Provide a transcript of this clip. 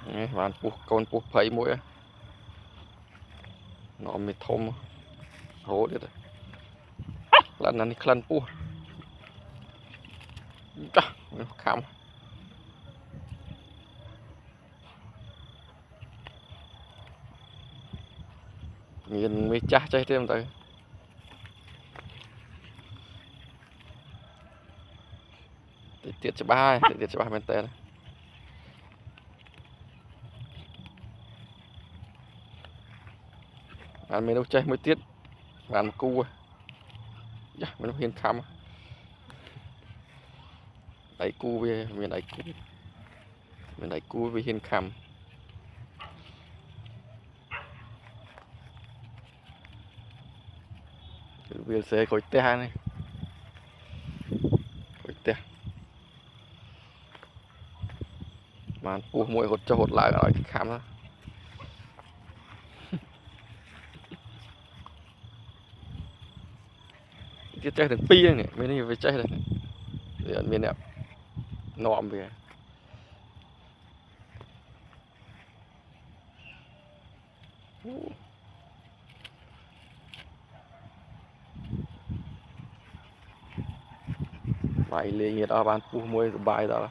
bạn buộc con buộc phải mũi nó mới thông hố được lần này khăn buộc khám nhìn mới chắc chơi thêm tới tiết cho ba bên tay bạn mình đâu chơi mới tiết bạn cu dạ mình hiên khăm đẩy cu về mình đẩy cu về hiên khăm về xe khối te này khối te bạn cu mỗi hột cho hột lại rồi khăm đó cái chơi thằng pi này mình đi về chơi này để mình đẹp nọm về bài lên nhiệt ở bàn pu môi bài đó